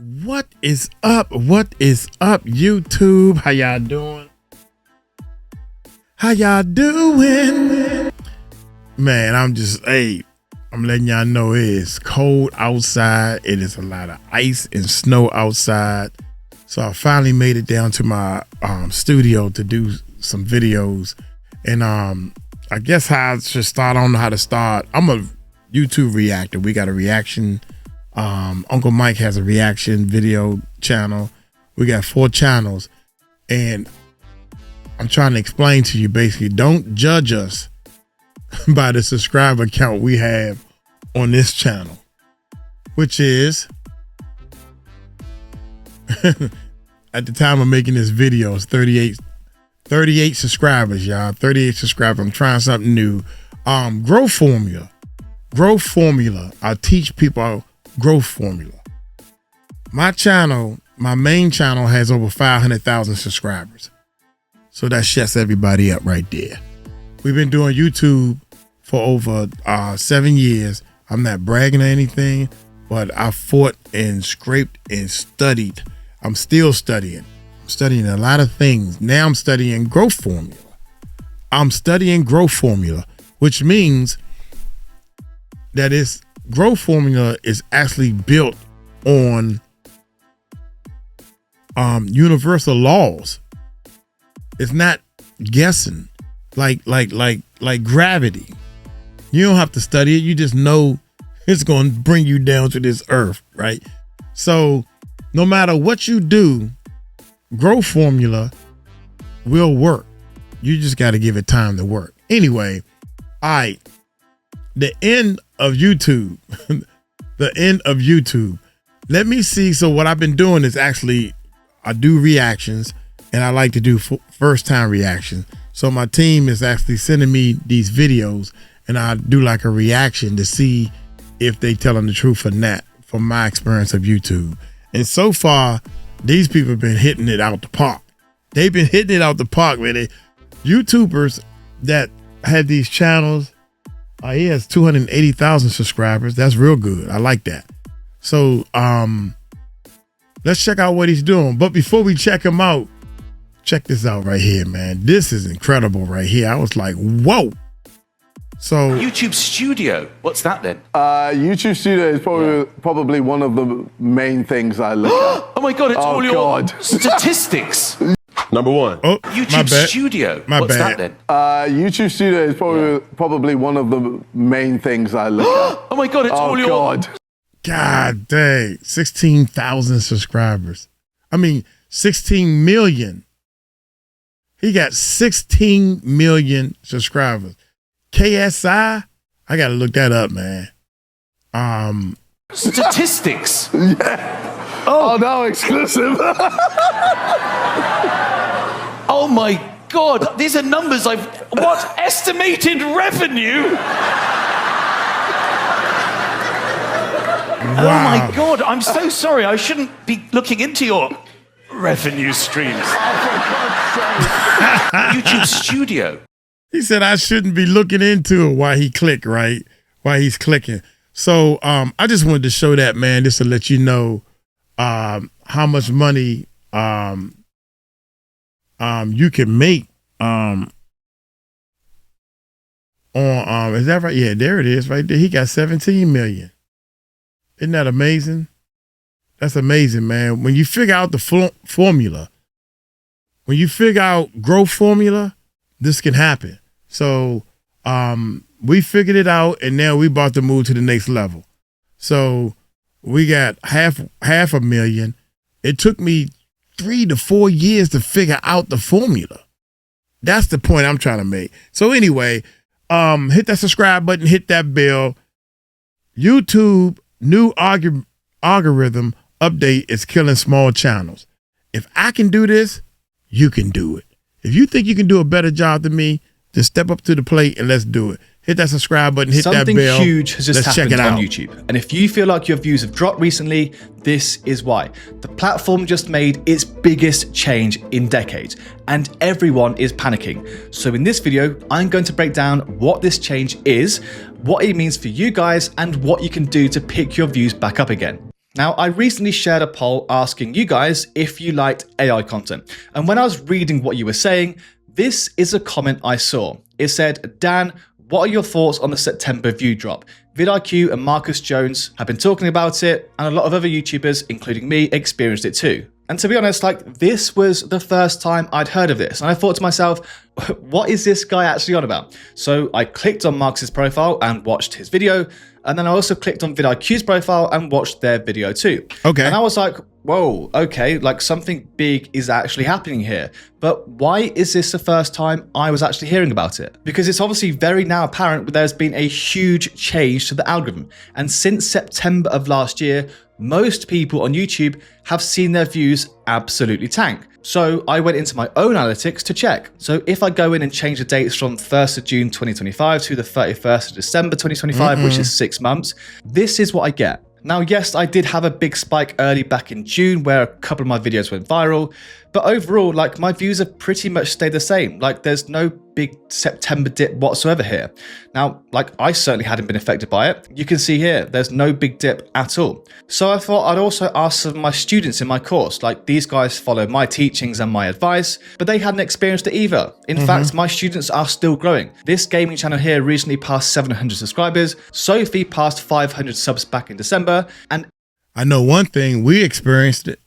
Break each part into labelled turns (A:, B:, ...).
A: What is up? What is up, YouTube? How y'all doing? How y'all doing? Man, I'm letting y'all know it is cold outside. It is a lot of ice and snow outside. So I finally made it down to my studio to do some videos. And I guess how I should start, I don't know how to start. I'm a YouTube reactor. We got a reaction. Uncle Mike has a reaction video channel. We got 4 channels. And I'm trying to explain to you, basically, don't judge us by the subscriber count we have on this channel, which is at the time of making this video, it's 38 subscribers, y'all. 38 subscribers. I'm trying something new. Growth Formula. Growth Formula. I teach people Growth Formula. My channel, my main channel, has over 500,000 subscribers. So that shuts everybody up right there. We've been doing YouTube for over 7 years. I'm not bragging or anything, but I fought and scraped and studied. I'm still studying. I'm studying a lot of things. Now I'm studying Growth Formula. I'm studying Growth Formula, which means that Growth Formula is actually built on universal laws. It's not guessing like gravity. You don't have to study it. You just know it's going to bring you down to this earth, right? So no matter what you do, Growth Formula will work. You just got to give it time to work. Anyway, all right. The end of YouTube. The end of YouTube. Let me see. So what I've been doing is actually I do reactions, and I like to do first time reactions. So my team is actually sending me these videos, and I do like a reaction to see if they telling the truth or not from my experience of YouTube. And so far, these people have been hitting it out the park. They've been hitting it out the park, man. YouTubers that had these channels, he has 280,000 subscribers. That's real good. I like that. So let's check out what he's doing. But before we check him out, check this out right here, man. This is incredible right here. I was like, whoa. So
B: YouTube Studio, what's that then?
C: YouTube Studio is probably one of the main things I look at.
B: Oh my God, it's all your statistics.
D: Number one.
B: Oh, YouTube Studio. What's that then?
C: YouTube Studio is probably one of the main things I look at.
B: Oh my God, it's all your...
A: God dang, 16,000 subscribers. I mean, 16 million. He got 16 million subscribers. KSI, I gotta look that up, man.
B: Statistics.
C: Yeah. Oh no, exclusive.
B: Oh my God, these are numbers what? Estimated revenue?
A: Wow.
B: Oh my God, I'm so sorry. I shouldn't be looking into your revenue streams. YouTube Studio.
A: He said I shouldn't be looking into it while he click, right? While he's clicking. So I just wanted to show that, man, just to let you know how much money you can make on is that right? Yeah, there it is right there. He got 17 million. Isn't that amazing? That's amazing, man. When you figure out the formula, when you figure out Growth Formula, this can happen. So we figured it out, and now we about to move to the next level. So we got half a million. It took me 3 to 4 years to figure out the formula. That's the point I'm trying to make. So anyway, hit that subscribe button, hit that bell. YouTube new algorithm update is killing small channels. If I can do this, you can do it. If you think you can do a better job than me, just step up to the plate and let's do it. Hit that subscribe button, hit that bell.
E: Something huge has just happened on
A: out.
E: YouTube. And if you feel like your views have dropped recently, this is why. The platform just made its biggest change in decades, and everyone is panicking. So in this video, I'm going to break down what this change is, what it means for you guys, and what you can do to pick your views back up again. Now, I recently shared a poll asking you guys if you liked AI content. And when I was reading what you were saying, this is a comment I saw. It said, Dan, what are your thoughts on the September view drop? vidIQ and Marcus Jones have been talking about it, and a lot of other YouTubers, including me, experienced it too. And to be honest, like, this was the first time I'd heard of this. And I thought to myself, what is this guy actually on about? So I clicked on Marcus's profile and watched his video. And then I also clicked on vidIQ's profile and watched their video too.
A: Okay.
E: And I was like, whoa, okay, like something big is actually happening here. But why is this the first time I was actually hearing about it? Because it's obviously very now apparent that there's been a huge change to the algorithm. And since September of last year, most people on YouTube have seen their views absolutely tank. So I went into my own analytics to check. So if I go in and change the dates from 1st of June 2025 to the 31st of December 2025, which is 6 months, this is what I get. Now, yes, I did have a big spike early back in June where a couple of my videos went viral, but overall, like, my views have pretty much stayed the same. Like, there's no big September dip whatsoever here. Now, like, I certainly hadn't been affected by it. You can see here, there's no big dip at all. So I thought I'd also ask some of my students in my course, like, these guys follow my teachings and my advice, but they hadn't experienced it either. In fact, my students are still growing. This gaming channel here recently passed 700 subscribers. Sophie passed 500 subs back in December. And
A: I know one thing, we experienced it.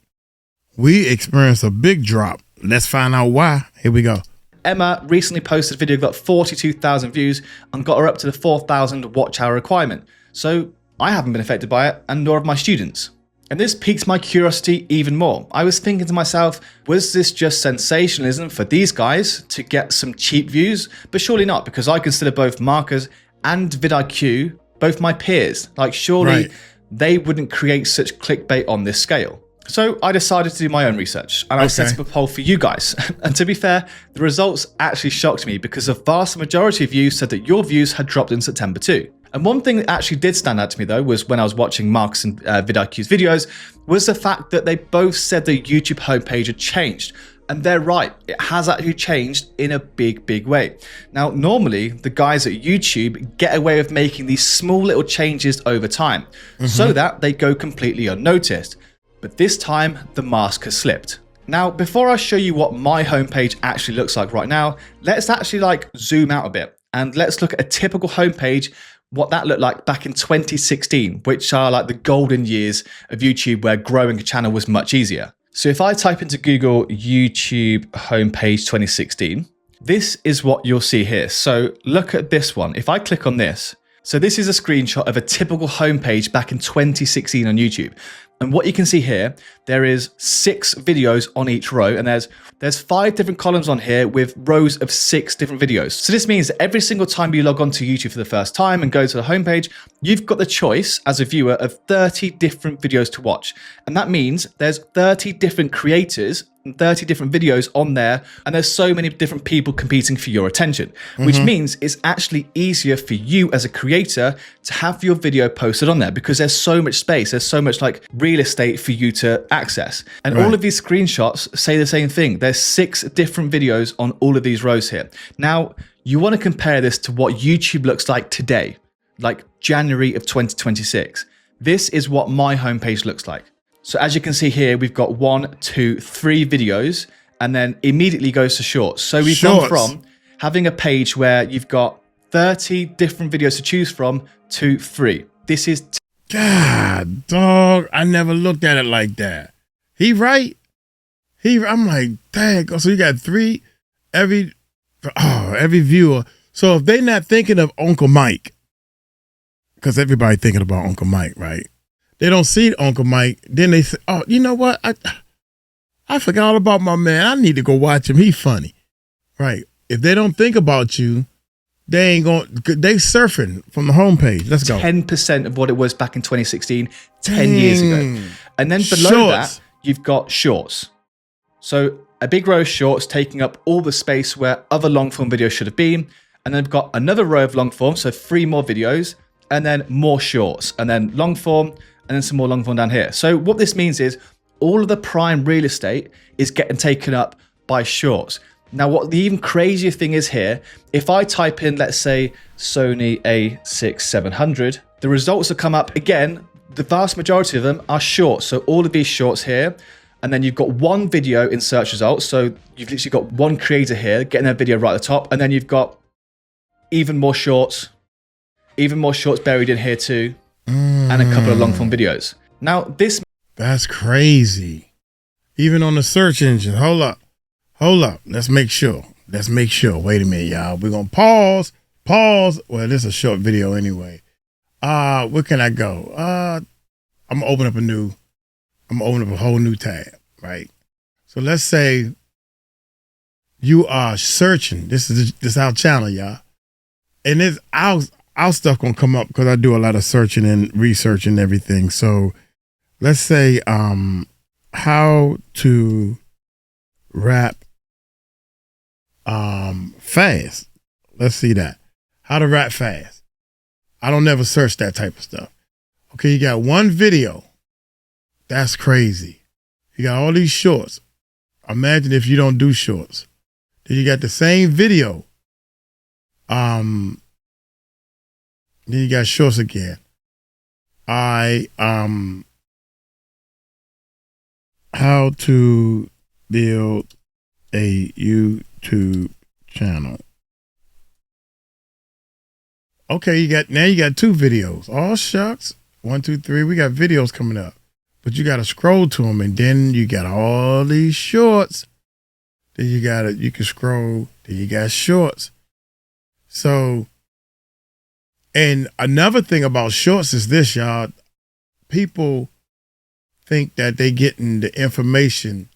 A: We experienced a big drop. Let's find out why. Here we go.
E: Emma recently posted a video, got 42,000 views and got her up to the 4,000 watch hour requirement. So I haven't been affected by it, and nor have my students. And this piqued my curiosity even more. I was thinking to myself, was this just sensationalism for these guys to get some cheap views? But surely not, because I consider both Marcus and vidIQ both my peers. Like, surely they wouldn't create such clickbait on this scale. So I decided to do my own research, and I set up a poll for you guys. And to be fair, the results actually shocked me because the vast majority of you said that your views had dropped in September too. And one thing that actually did stand out to me though was when I was watching Marcus and vidIQ's videos was the fact that they both said the YouTube homepage had changed. And they're right, it has actually changed in a big way. Now, normally the guys at YouTube get away with making these small little changes over time so that they go completely unnoticed. But this time the mask has slipped. Now, before I show you what my homepage actually looks like right now, let's actually like zoom out a bit and let's look at a typical homepage, what that looked like back in 2016, which are like the golden years of YouTube where growing a channel was much easier. So if I type into Google YouTube homepage 2016, this is what you'll see here. So look at this one. If I click on this, so this is a screenshot of a typical homepage back in 2016 on YouTube. And what you can see here, there is 6 videos on each row, and there's 5 different columns on here with rows of 6 different videos. So this means that every single time you log on to YouTube for the first time and go to the homepage, you've got the choice as a viewer of 30 different videos to watch. And that means there's 30 different creators and 30 different videos on there, and there's so many different people competing for your attention, which means it's actually easier for you as a creator to have your video posted on there because there's so much space, there's so much like real estate for you to access. And all of these screenshots say the same thing. There's 6 different videos on all of these rows here. Now, you want to compare this to what YouTube looks like today, like January of 2026. This is what my homepage looks like. So as you can see here, we've got 1, 2, 3 videos, and then immediately goes to shorts. So we've gone from having a page where you've got 30 different videos to choose from to 3. This is...
A: God, dog, I never looked at it like that. He right? I'm like, dang, so you got 3 every viewer. So if they're not thinking of Uncle Mike, because everybody thinking about Uncle Mike, right? They don't see Uncle Mike. Then they say, oh, you know what? I forgot all about my man. I need to go watch him. He's funny. Right. If they don't think about you, they ain't going, they surfing from the homepage. Let's go.
E: 10% of what it was back in 2016, 10 years ago. And then below that, you've got shorts. So a big row of shorts taking up all the space where other long form videos should have been. And then we've got another row of long form. So 3 more videos and then more shorts and then long form. And then some more long form down here. So what this means is all of the prime real estate is getting taken up by shorts. Now, what the even crazier thing is here, if I type in, let's say, Sony A6700, the results will come up again the vast majority of them are shorts. So all of these shorts here, and then you've got one video in search results. So you've literally got one creator here getting their video right at the top, and then you've got even more shorts buried in here too, and a couple of long form videos. Now
A: that's crazy. Even on the search engine. Hold up. Let's make sure. Wait a minute, y'all. We're gonna pause. Well, this is a short video anyway. Where can I go? I'm gonna open up a whole new tab, right? So let's say you are searching. This is our channel, y'all. And it's our stuff gonna come up because I do a lot of searching and research and everything. So let's say how to rap fast. Let's see that. How to rap fast. I don't never search that type of stuff. Okay, you got one video. That's crazy. You got all these shorts. Imagine if you don't do shorts. Then you got the same video. Then you got shorts again. How to build a YouTube channel. Okay, you got two videos. Oh shucks. 1, 2, 3. We got videos coming up. But you got to scroll to them, and then you got all these shorts. Then you can scroll. Then you got shorts. So, and another thing about shorts is this, y'all. People think that they getting the information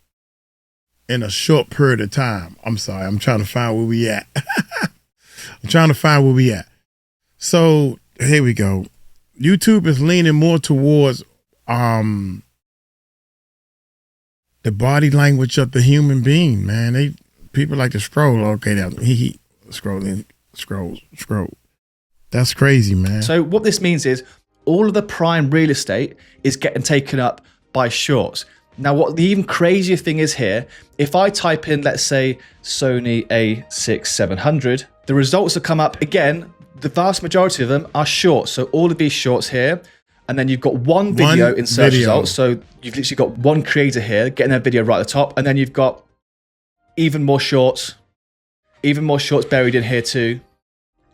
A: in a short period of time. I'm sorry. I'm trying to find where we at. So here we go. YouTube is leaning more towards the body language of the human being, man. People like to scroll. Okay, now he scroll. That's crazy, man.
E: So what this means is all of the prime real estate is getting taken up by shorts. Now, what the even crazier thing is here, if I type in, let's say, Sony a6700, the results that come up, again, the vast majority of them are shorts. So all of these shorts here, and then you've got one video in search results. So you've literally got one creator here getting their video right at the top, and then you've got even more shorts buried in here too,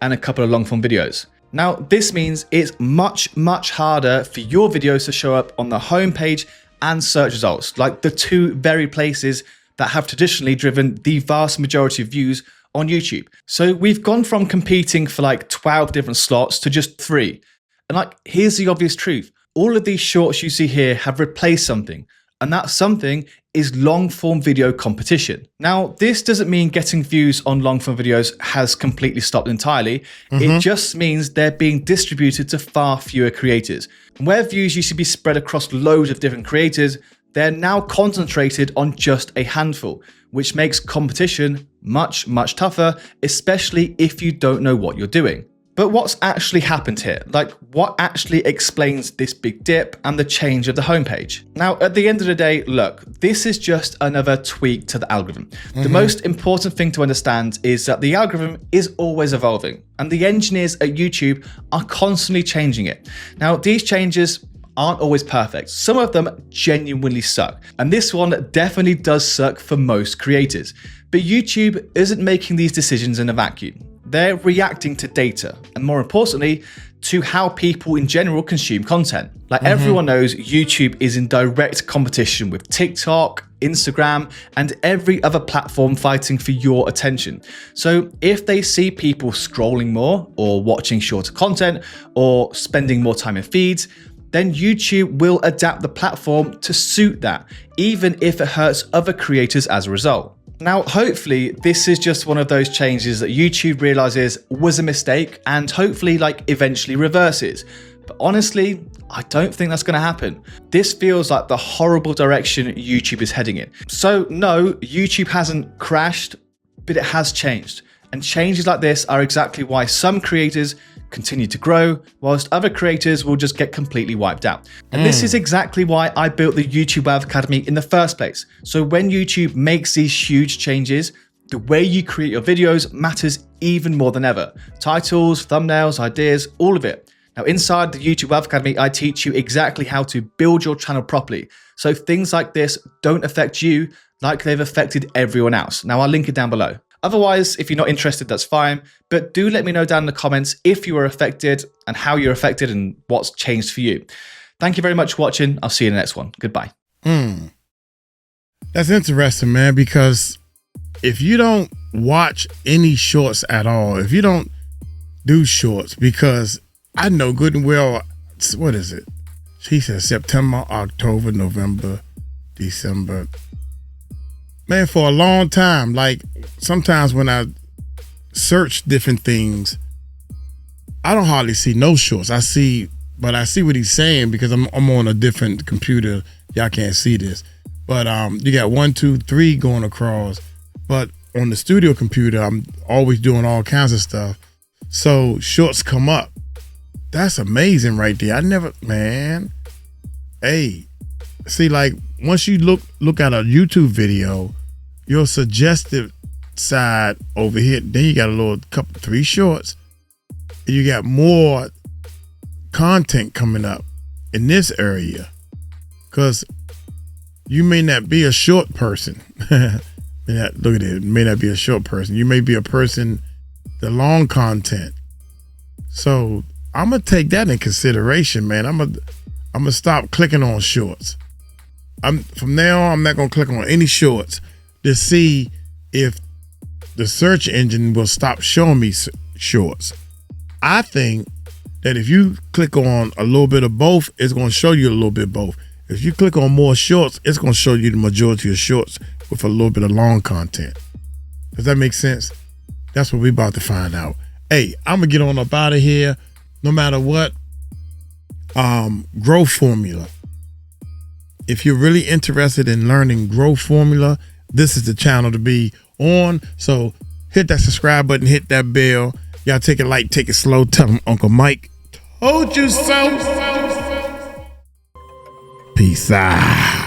E: and a couple of long form videos. Now, this means it's much, much harder for your videos to show up on the homepage and search results, like the two very places that have traditionally driven the vast majority of views on YouTube. So we've gone from competing for like 12 different slots to just 3. And like, here's the obvious truth. All of these shorts you see here have replaced something, and that something is long form video competition. Now, this doesn't mean getting views on long form videos has completely stopped entirely. It just means they're being distributed to far fewer creators. Where views used to be spread across loads of different creators, they're now concentrated on just a handful, which makes competition much, much tougher, especially if you don't know what you're doing. But what's actually happened here? Like, what actually explains this big dip and the change of the homepage? Now, at the end of the day, look, this is just another tweak to the algorithm. The most important thing to understand is that the algorithm is always evolving, and the engineers at YouTube are constantly changing it. Now, these changes aren't always perfect. Some of them genuinely suck, and this one definitely does suck for most creators. But YouTube isn't making these decisions in a vacuum. They're reacting to data, and more importantly, to how people in general consume content. Like everyone knows, YouTube is in direct competition with TikTok, Instagram, and every other platform fighting for your attention. So if they see people scrolling more, or watching shorter content, or spending more time in feeds, then YouTube will adapt the platform to suit that, even if it hurts other creators as a result. Now, hopefully, this is just one of those changes that YouTube realizes was a mistake and hopefully eventually reverses. But honestly, I don't think that's going to happen. This feels like the horrible direction YouTube is heading in. So no, YouTube hasn't crashed, but it has changed. And changes like this are exactly why some creators continue to grow, whilst other creators will just get completely wiped out. And this is exactly why I built the YouTube Wealth Academy in the first place. So when YouTube makes these huge changes, the way you create your videos matters even more than ever. Titles, thumbnails, ideas, all of it. Now, inside the YouTube Wealth Academy, I teach you exactly how to build your channel properly. So things like this don't affect you like they've affected everyone else. Now, I'll link it down below. Otherwise, if you're not interested, that's fine. But do let me know down in the comments if you were affected and how you're affected and what's changed for you. Thank you very much for watching. I'll see you in the next one. Goodbye.
A: That's interesting, man, because if you don't watch any shorts at all, if you don't do shorts, because I know good and well, what is it? She said September, October, November, December. Man, for a long time, like sometimes when I search different things, I don't hardly see no shorts. I see what he's saying because I'm on a different computer. Y'all can't see this. But you got 1, 2, 3 going across. But on the studio computer, I'm always doing all kinds of stuff. So shorts come up. That's amazing right there. Man. Hey, see, like once you look at a YouTube video, your suggested side over here, then you got a little 3 shorts. And you got more content coming up in this area. Because you may not be a short person. Look at it. May not be a short person. You may be a person, the long content. So I'm gonna take that in consideration, man. I'm gonna stop clicking on shorts. From now on, I'm not gonna click on any shorts to see if the search engine will stop showing me shorts. I think that if you click on a little bit of both, it's gonna show you a little bit of both. If you click on more shorts, it's gonna show you the majority of shorts with a little bit of long content. Does that make sense? That's what we're about to find out. Hey, I'm gonna get on up out of here. No matter what, Growth Formula. If you're really interested in learning Growth Formula, this is the channel to be on. So hit that subscribe button, hit that bell. Y'all take it light, take it slow. Tell them Uncle Mike told you so. Peace out.